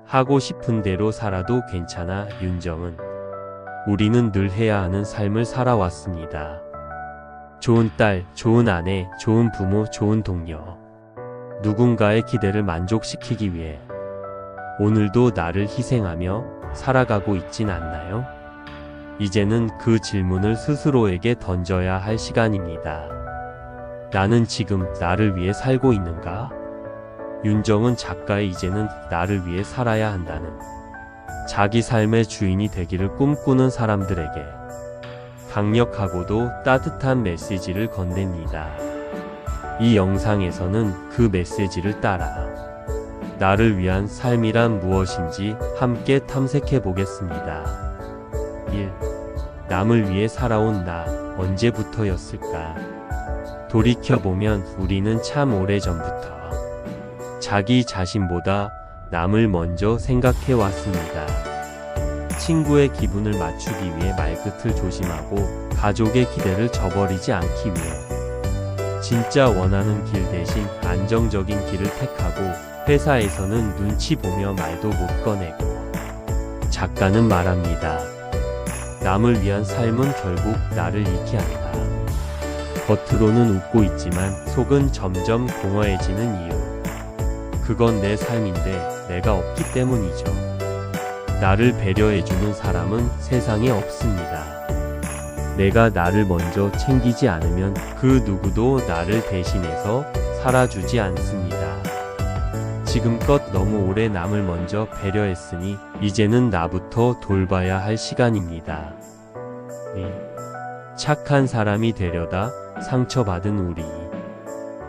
하고 싶은 대로 살아도 괜찮아. 윤정은. 우리는 늘 해야 하는 삶을 살아왔습니다. 좋은 딸, 좋은 아내, 좋은 부모, 좋은 동료. 누군가의 기대를 만족시키기 위해 오늘도 나를 희생하며 살아가고 있진 않나요? 이제는 그 질문을 스스로에게 던져야 할 시간입니다. 나는 지금 나를 위해 살고 있는가? 윤정은 작가의 이제는 나를 위해 살아야 한다는 자기 삶의 주인이 되기를 꿈꾸는 사람들에게 강력하고도 따뜻한 메시지를 건넵니다. 이 영상에서는 그 메시지를 따라 나를 위한 삶이란 무엇인지 함께 탐색해 보겠습니다. 1. 남을 위해 살아온 나, 언제부터였을까? 돌이켜보면 우리는 참 오래전부터 자기 자신보다 남을 먼저 생각해 왔습니다. 친구의 기분을 맞추기 위해 말끝을 조심하고 가족의 기대를 저버리지 않기 위해 진짜 원하는 길 대신 안정적인 길을 택하고 회사에서는 눈치 보며 말도 못 꺼내고 작가는 말합니다. 남을 위한 삶은 결국 나를 잃게 한다. 겉으로는 웃고 있지만 속은 점점 공허해지는 이유. 그건 내 삶인데 내가 없기 때문이죠. 나를 배려해주는 사람은 세상에 없습니다. 내가 나를 먼저 챙기지 않으면 그 누구도 나를 대신해서 살아주지 않습니다. 지금껏 너무 오래 남을 먼저 배려했으니 이제는 나부터 돌봐야 할 시간입니다. 착한 사람이 되려다 상처받은 우리.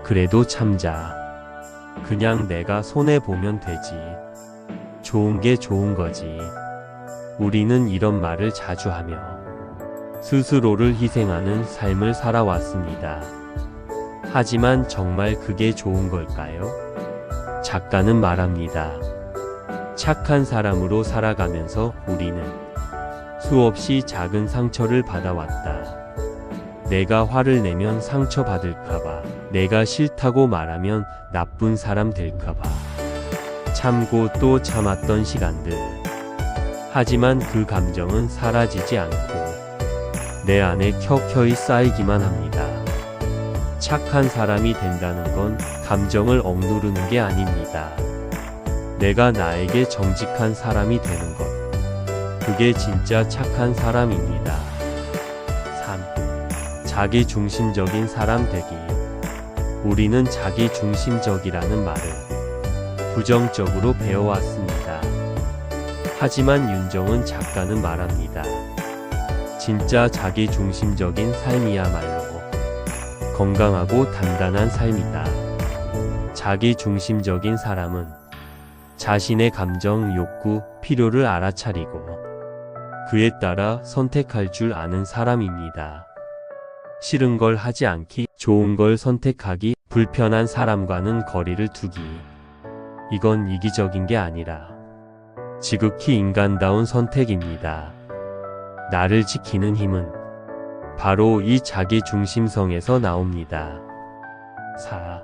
그래도 참자. 그냥 내가 손해보면 되지. 좋은 게 좋은 거지. 우리는 이런 말을 자주 하며 스스로를 희생하는 삶을 살아왔습니다. 하지만 정말 그게 좋은 걸까요? 작가는 말합니다. 착한 사람으로 살아가면서 우리는 수없이 작은 상처를 받아왔다. 내가 화를 내면 상처받을까봐, 내가 싫다고 말하면 나쁜 사람 될까봐 참고 또 참았던 시간들. 하지만 그 감정은 사라지지 않고 내 안에 켜켜이 쌓이기만 합니다. 착한 사람이 된다는 건 감정을 억누르는 게 아닙니다. 내가 나에게 정직한 사람이 되는 것. 그게 진짜 착한 사람입니다. 3. 자기 중심적인 사람 되기. 우리는 자기 중심적이라는 말을 부정적으로 배워왔습니다. 하지만 윤정은 작가는 말합니다. 진짜 자기 중심적인 삶이야말로 건강하고 단단한 삶이다. 자기 중심적인 사람은 자신의 감정, 욕구, 필요를 알아차리고 그에 따라 선택할 줄 아는 사람입니다. 싫은 걸 하지 않기, 좋은 걸 선택하기, 불편한 사람과는 거리를 두기. 이건 이기적인 게 아니라 지극히 인간다운 선택입니다. 나를 지키는 힘은 바로 이 자기중심성에서 나옵니다. 4.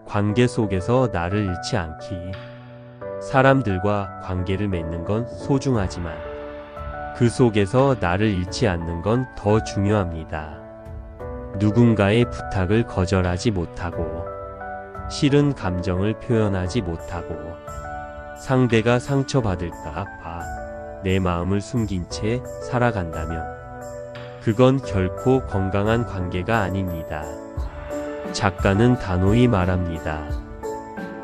관계 속에서 나를 잃지 않기. 사람들과 관계를 맺는 건 소중하지만 그 속에서 나를 잃지 않는 건 더 중요합니다. 누군가의 부탁을 거절하지 못하고, 싫은 감정을 표현하지 못하고, 상대가 상처받을까 봐 내 마음을 숨긴 채 살아간다면 그건 결코 건강한 관계가 아닙니다. 작가는 단호히 말합니다.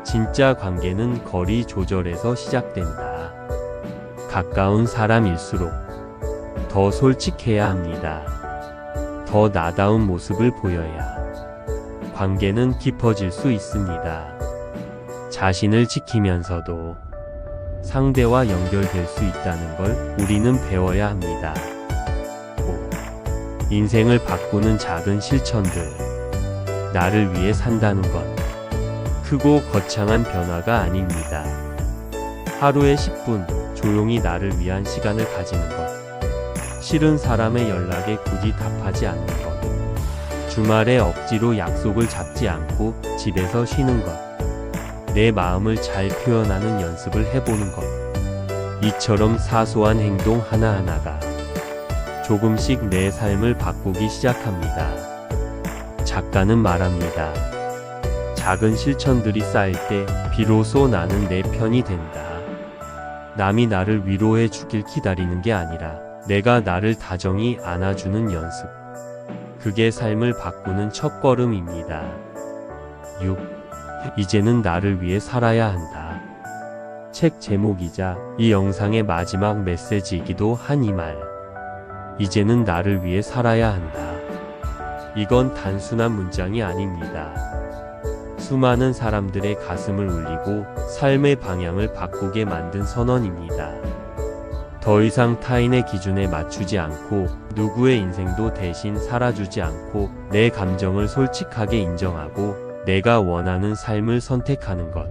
진짜 관계는 거리 조절에서 시작된다. 가까운 사람일수록 더 솔직해야 합니다. 더 나다운 모습을 보여야 관계는 깊어질 수 있습니다. 자신을 지키면서도 상대와 연결될 수 있다는 걸 우리는 배워야 합니다. 5. 인생을 바꾸는 작은 실천들. 나를 위해 산다는 건 크고 거창한 변화가 아닙니다. 하루에 10분 조용히 나를 위한 시간을 가지는 것. 싫은 사람의 연락에 굳이 답하지 않는 것. 주말에 억지로 약속을 잡지 않고 집에서 쉬는 것. 내 마음을 잘 표현하는 연습을 해보는 것. 이처럼 사소한 행동 하나하나가 조금씩 내 삶을 바꾸기 시작합니다. 작가는 말합니다. 작은 실천들이 쌓일 때 비로소 나는 내 편이 된다. 남이 나를 위로해 주길 기다리는 게 아니라 내가 나를 다정히 안아주는 연습. 그게 삶을 바꾸는 첫걸음입니다. 6. 이제는 나를 위해 살아야 한다. 책 제목이자 이 영상의 마지막 메시지이기도 한 이 말. 이제는 나를 위해 살아야 한다. 이건 단순한 문장이 아닙니다. 수많은 사람들의 가슴을 울리고 삶의 방향을 바꾸게 만든 선언입니다. 더 이상 타인의 기준에 맞추지 않고 누구의 인생도 대신 살아주지 않고 내 감정을 솔직하게 인정하고 내가 원하는 삶을 선택하는 것.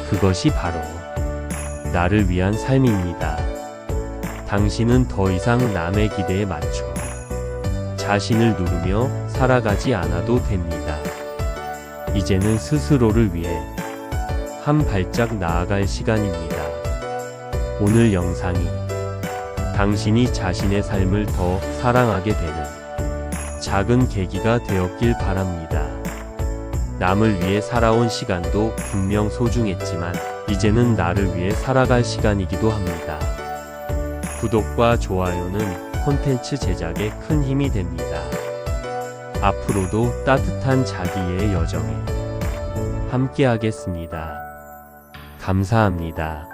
그것이 바로 나를 위한 삶입니다. 당신은 더 이상 남의 기대에 맞춰 자신을 누르며 살아가지 않아도 됩니다. 이제는 스스로를 위해 한 발짝 나아갈 시간입니다. 오늘 영상이 당신이 자신의 삶을 더 사랑하게 되는 작은 계기가 되었길 바랍니다. 남을 위해 살아온 시간도 분명 소중했지만 이제는 나를 위해 살아갈 시간이기도 합니다. 구독과 좋아요는 콘텐츠 제작에 큰 힘이 됩니다. 앞으로도 따뜻한 자기의 여정에 함께하겠습니다. 감사합니다.